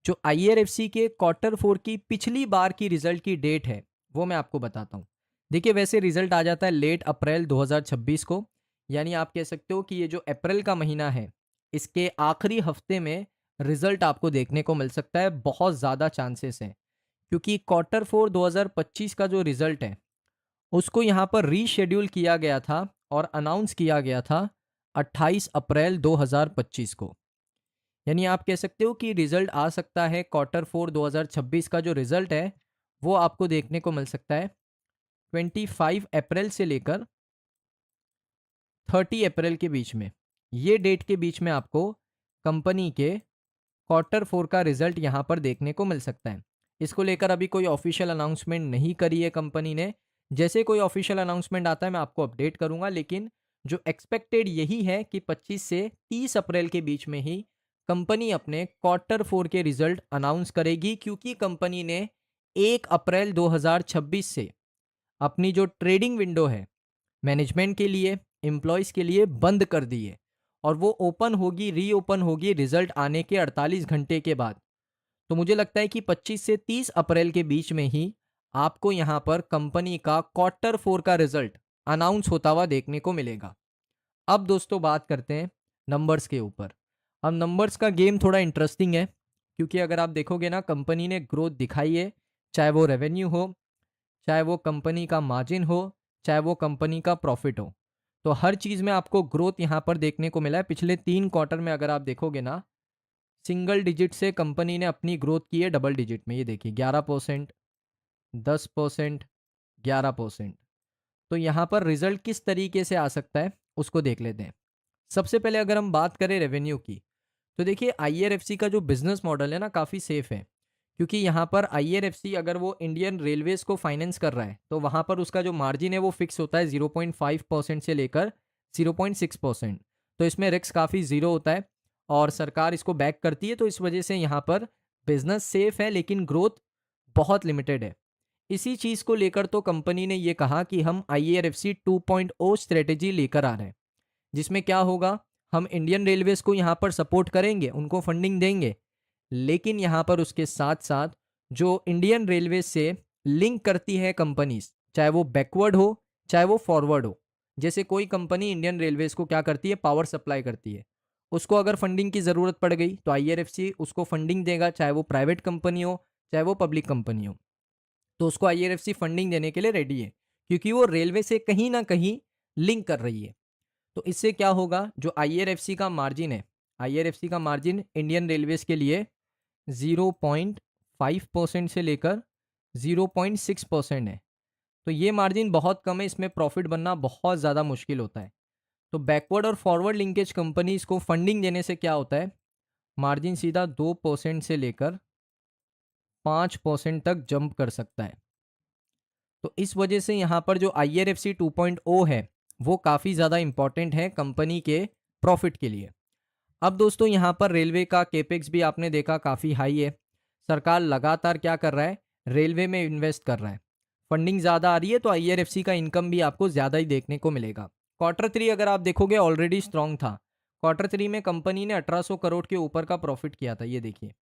जो IRFC के quarter 4 की पिछली बार की रिजल्ट की डेट है, वो मैं आपको बताता हूँ। देखिए वैसे रिजल्ट आ जाता है लेट अप्रैल 2026 को, यानी आप कह सकते हो कि ये जो अप्रैल का महीना है, इसके आखिरी हफ्ते में रिजल्ट आपको देखने को मिल सकता है, बहुत ज़्यादा चांसेस हैं। क्योंकि क्वार्टर 4 2025 का जो रिजल्ट है, उसको यहाँ पर रीशेड्यूल किया गया था और अनाउंस किया गया था 28 अप्रैल 2025 को। यानी आप कह सकते हो कि रिजल्ट आ सकता है क्वार्टर 4 2026 का जो रिजल्ट है, वो आपको देखने को मिल सकता है 25 अप्रैल से लेकर 30 अप्रैल के बीच में। ये डेट के बीच में आपको कंपनी के क्वार्टर 4 का रिजल्ट यहाँ पर देखने को मिल सकता है। इसको लेकर अभी कोई ऑफिशियल अनाउंसमेंट नहीं करी है कंपनी ने। जैसे कोई ऑफिशियल अनाउंसमेंट आता है मैं आपको अपडेट करूंगा, लेकिन जो एक्सपेक्टेड यही है कि 25 से 30 अप्रैल के बीच में ही कंपनी अपने क्वार्टर 4 के रिजल्ट अनाउंस करेगी, क्योंकि कंपनी ने 1 अप्रैल 2026 से अपनी जो ट्रेडिंग विंडो है मैनेजमेंट के लिए, एम्प्लॉयज़ के लिए बंद कर दी है और वो ओपन होगी, रीओपन होगी रिजल्ट आने के 48 घंटे के बाद। तो मुझे लगता है कि 25 से 30 अप्रैल के बीच में ही आपको यहाँ पर कंपनी का क्वार्टर 4 का रिजल्ट अनाउंस होता हुआ देखने को मिलेगा। अब दोस्तों बात करते हैं नंबर्स के ऊपर। अब नंबर्स का गेम थोड़ा इंटरेस्टिंग है, क्योंकि अगर आप देखोगे ना कंपनी ने ग्रोथ दिखाई है, चाहे वो रेवेन्यू हो, चाहे वो कंपनी का मार्जिन हो, चाहे वो कंपनी का प्रॉफिट हो। तो हर चीज़ में आपको ग्रोथ यहाँ पर देखने को मिला है। पिछले 3 क्वार्टर में अगर आप देखोगे ना, सिंगल डिजिट से कंपनी ने अपनी ग्रोथ की है डबल डिजिट में। ये देखिए 11%, 10%, 11%। तो यहाँ पर रिजल्ट किस तरीके से आ सकता है उसको देख लेते हैं। सबसे पहले अगर हम बात करें रेवेन्यू की, तो देखिए IRFC का जो बिजनेस मॉडल है ना, काफ़ी सेफ है। क्योंकि यहाँ पर IRFC अगर वो इंडियन रेलवेज को फाइनेंस कर रहा है, तो वहाँ पर उसका जो मार्जिन है वो फिक्स होता है 0.5% से लेकर 0.6%। तो इसमें रिस्क काफ़ी ज़ीरो होता है और सरकार इसको बैक करती है, तो इस वजह से यहाँ पर बिजनेस सेफ है, लेकिन ग्रोथ बहुत लिमिटेड है। इसी चीज़ को लेकर तो कंपनी ने ये कहा कि हम IRFC 2.0 स्ट्रेटेजी लेकर आ रहे हैं, जिसमें क्या होगा, हम इंडियन रेलवेज को यहाँ पर सपोर्ट करेंगे, उनको फंडिंग देंगे, लेकिन यहाँ पर उसके साथ साथ जो इंडियन रेलवे से लिंक करती है कंपनीज, चाहे वो बैकवर्ड हो चाहे वो फॉरवर्ड हो। जैसे कोई कंपनी इंडियन रेलवेज को क्या करती है, पावर सप्लाई करती है, उसको अगर फंडिंग की ज़रूरत पड़ गई तो IRFC उसको फंडिंग देगा, चाहे वो प्राइवेट कंपनी हो चाहे वो पब्लिक कंपनी हो। तो उसको IRFC फंडिंग देने के लिए रेडी है, क्योंकि वो रेलवे से कहीं ना कहीं लिंक कर रही है। तो इससे क्या होगा, जो IRFC का मार्जिन है, IRFC का मार्जिन इंडियन रेलवेज के लिए 0.5% से लेकर 0.6% है। तो ये मार्जिन बहुत कम है, इसमें प्रॉफिट बनना बहुत ज़्यादा मुश्किल होता है। तो बैकवर्ड और फॉरवर्ड लिंकेज कंपनीज को फंडिंग देने से क्या होता है, मार्जिन सीधा 2% से लेकर 5% तक जंप कर सकता है। तो इस वजह से यहाँ पर जो IRFC 2.0 है, वो काफ़ी ज़्यादा इंपॉर्टेंट है कंपनी के प्रॉफिट के लिए। अब दोस्तों यहाँ पर रेलवे का केपेक्स भी आपने देखा काफ़ी हाई है। सरकार लगातार क्या कर रहा है, रेलवे में इन्वेस्ट कर रहा है। फंडिंग ज़्यादा आ रही है तो IRFC का इनकम भी आपको ज़्यादा ही देखने को मिलेगा। क्वार्टर 3 अगर आप देखोगे ऑलरेडी स्ट्रांग था। क्वार्टर 3 में कंपनी ने 1800 करोड़ के ऊपर का प्रॉफिट किया था। ये देखिए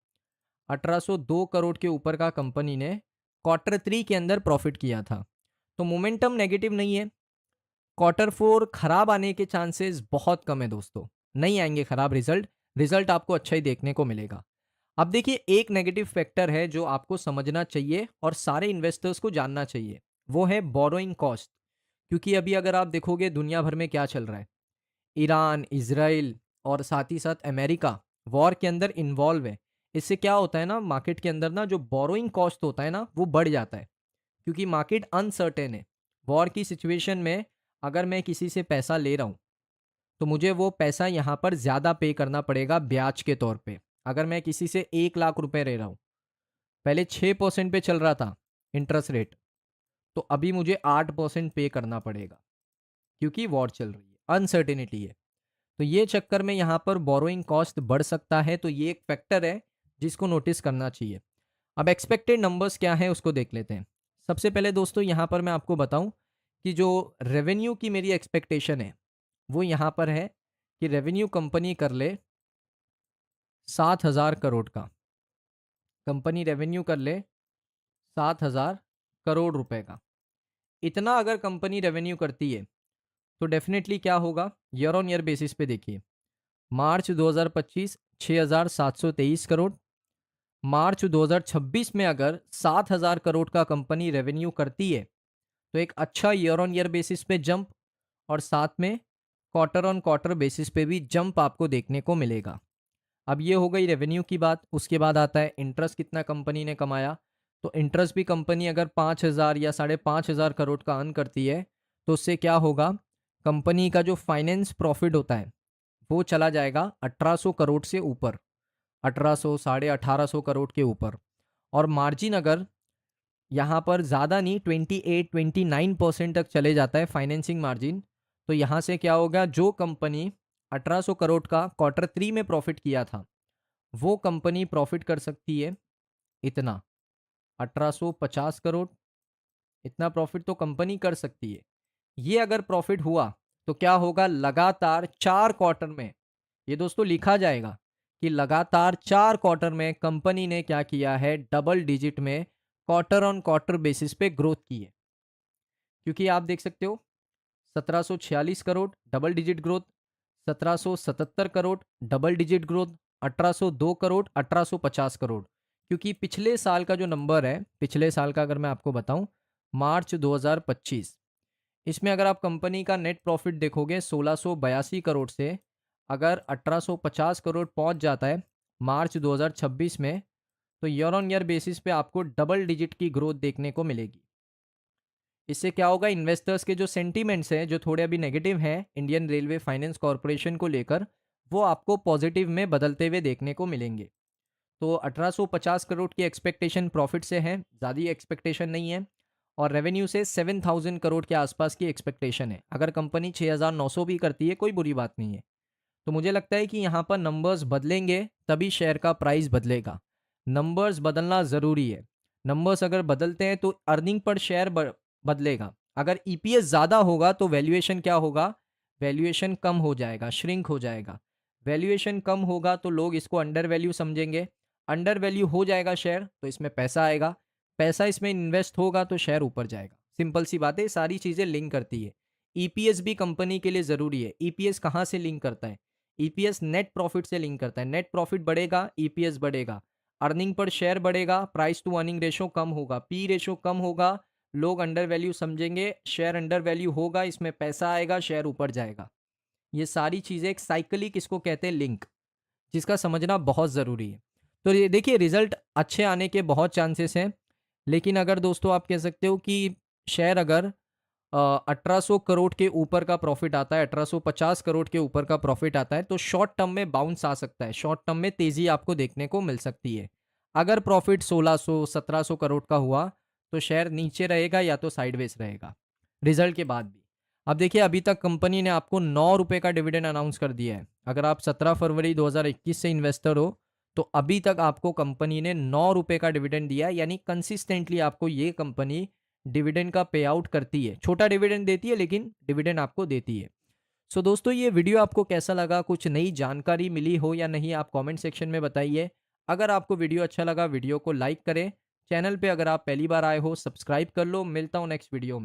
1802 करोड़ के ऊपर का कंपनी ने क्वार्टर 3 के अंदर प्रॉफिट किया था। तो मोमेंटम नेगेटिव नहीं है। क्वार्टर 4 खराब आने के चांसेस बहुत कम है दोस्तों, नहीं आएंगे खराब रिजल्ट। रिजल्ट आपको अच्छा ही देखने को मिलेगा। अब देखिए एक नेगेटिव फैक्टर है जो आपको समझना चाहिए और सारे इन्वेस्टर्स को जानना चाहिए, वो है बोरोइंग कॉस्ट। क्योंकि अभी अगर आप देखोगे दुनिया भर में क्या चल रहा है, ईरान, इजराइल और साथ ही साथ अमेरिका वॉर के अंदर इन्वॉल्व है। इससे क्या होता है ना, मार्केट के अंदर ना जो बोरोइंग कॉस्ट होता है ना, वो बढ़ जाता है, क्योंकि मार्केट अनसर्टेन है। वॉर की सिचुएशन में अगर मैं किसी से पैसा ले रहा हूँ, तो मुझे वो पैसा यहाँ पर ज़्यादा पे करना पड़ेगा ब्याज के तौर पे। अगर मैं किसी से 1 लाख रुपए ले रहा हूँ, पहले 6% पे चल रहा था इंटरेस्ट रेट, तो अभी मुझे 8% पे करना पड़ेगा, क्योंकि वॉर चल रही है, अनसर्टेनिटी है। तो ये चक्कर में यहाँ पर बोरोइंग कॉस्ट बढ़ सकता है, तो ये एक फैक्टर है जिसको नोटिस करना चाहिए। अब एक्सपेक्टेड नंबर्स क्या है उसको देख लेते हैं। सबसे पहले दोस्तों यहाँ पर मैं आपको बताऊं कि जो रेवेन्यू की मेरी एक्सपेक्टेशन है, वो यहाँ पर है कि रेवेन्यू कंपनी कर ले 7,000 करोड़ का। कंपनी रेवेन्यू कर ले 7,000 करोड़ रुपए का, इतना अगर कंपनी रेवेन्यू करती है तो डेफिनेटली क्या होगा, ईयर ऑन ईयर बेसिस पे देखिए, मार्च 2025 6,723 करोड़, मार्च 2026 में अगर 7,000 करोड़ का कंपनी रेवेन्यू करती है तो एक अच्छा ईयर ऑन ईयर बेसिस पे जंप, और साथ में क्वार्टर ऑन क्वार्टर बेसिस पे भी जंप आपको देखने को मिलेगा। अब ये हो गई रेवेन्यू की बात। उसके बाद आता है इंटरेस्ट कितना कंपनी ने कमाया। तो इंटरेस्ट भी कंपनी अगर 5,000 या 5,500 करोड़ का अर्न करती है तो उससे क्या होगा, कंपनी का जो फाइनेंस प्रॉफिट होता है वो चला जाएगा 1,800 करोड़ से ऊपर, 1,800 1,850 करोड़ के ऊपर। और मार्जिन अगर यहाँ पर ज़्यादा नहीं 28-29% तक चले जाता है फाइनेंसिंग मार्जिन, तो यहाँ से क्या होगा, जो कंपनी 1,800 करोड़ का Q3 में प्रॉफिट किया था वो कंपनी प्रॉफिट कर सकती है इतना, 1,850 करोड़। इतना प्रॉफिट तो कंपनी कर सकती है। ये अगर प्रॉफिट हुआ तो क्या होगा, लगातार 4 क्वार्टर में, ये दोस्तों लिखा जाएगा कि लगातार 4 क्वार्टर में कंपनी ने क्या किया है, डबल डिजिट में क्वार्टर ऑन क्वार्टर बेसिस पे ग्रोथ की है। क्योंकि आप देख सकते हो 1746 crore double digit growth, 1777 crore double digit growth, 1,802 crore, 1,850 crore. क्योंकि पिछले साल का जो नंबर है, पिछले साल का अगर मैं आपको बताऊं, मार्च 2025, इसमें अगर आप कंपनी का नेट प्रॉफिट देखोगे 1,682 करोड़ से अगर 1,850 करोड़ पहुंच जाता है मार्च 2026 में, तो ईयर ऑन ईयर बेसिस पे आपको डबल डिजिट की ग्रोथ देखने को मिलेगी। इससे क्या होगा, इन्वेस्टर्स के जो सेंटीमेंट्स हैं जो थोड़े अभी नेगेटिव हैं इंडियन रेलवे फाइनेंस कॉरपोरेशन को लेकर, वो आपको पॉजिटिव में बदलते हुए देखने को मिलेंगे। तो 1,850 करोड़ की एक्सपेक्टेशन प्रॉफिट से है, ज़्यादा एक्सपेक्टेशन नहीं है। और रेवेन्यू से 7,000 करोड़ के आसपास की एक्सपेक्टेशन है। अगर कंपनी 6,900 भी करती है कोई बुरी बात नहीं है। तो मुझे लगता है कि यहाँ पर नंबर्स बदलेंगे तभी शेयर का प्राइस बदलेगा। नंबर्स बदलना ज़रूरी है। नंबर्स अगर बदलते हैं तो अर्निंग पर शेयर बदलेगा। अगर ईपीएस ज़्यादा होगा तो वैल्यूएशन क्या होगा, वैल्यूएशन कम हो जाएगा, श्रिंक हो जाएगा। वैल्यूएशन कम होगा तो लोग इसको अंडर वैल्यू समझेंगे, अंडर वैल्यू हो जाएगा शेयर तो इसमें पैसा आएगा, पैसा इसमें इन्वेस्ट होगा तो शेयर ऊपर जाएगा। सिंपल सी बात है, सारी चीज़ें लिंक करती है। ईपीएस भी कंपनी के लिए ज़रूरी है। ईपीएस कहाँ से लिंक करता है, ईपीएस नेट प्रॉफिट से लिंक करता है। नेट प्रॉफिट बढ़ेगा, ईपीएस बढ़ेगा, अर्निंग पर शेयर बढ़ेगा, प्राइस टू अर्निंग रेशो कम होगा, पी रेशो कम होगा, लोग अंडर वैल्यू समझेंगे, शेयर अंडर वैल्यू होगा, इसमें पैसा आएगा, शेयर ऊपर जाएगा। ये सारी चीज़ें एक साइकिलिक इसको कहते हैं लिंक, जिसका समझना बहुत ज़रूरी है। तो ये देखिए रिजल्ट अच्छे आने के बहुत चांसेस हैं, लेकिन अगर दोस्तों आप कह सकते हो कि शेयर अगर 1,800 करोड़ के ऊपर का प्रॉफिट आता है, 1,850 करोड़ के ऊपर का प्रॉफिट आता है तो शॉर्ट टर्म में बाउंस आ सकता है, शॉर्ट टर्म में तेज़ी आपको देखने को मिल सकती है। अगर प्रॉफिट 1,600 1,700 करोड़ का हुआ तो शेयर नीचे रहेगा या तो साइडवेज रहेगा रिजल्ट के बाद भी। अब देखिए अभी तक कंपनी ने आपको 9 रुपये का डिविडेंड अनाउंस कर दिया है। अगर आप 17 फरवरी 2021 से इन्वेस्टर हो तो अभी तक आपको कंपनी ने 9 रुपये का डिविडेंड दिया है, यानी कंसिस्टेंटली आपको ये कंपनी डिविडेंड का पे आउट करती है। छोटा डिविडेंड देती है लेकिन डिविडेंड आपको देती है। सो दोस्तों ये वीडियो आपको कैसा लगा, कुछ नई जानकारी मिली हो या नहीं, आप कमेंट सेक्शन में बताइए। अगर आपको वीडियो अच्छा लगा वीडियो को लाइक करें, चैनल पे अगर आप पहली बार आए हो सब्सक्राइब कर लो। मिलता हूँ नेक्स्ट वीडियो में।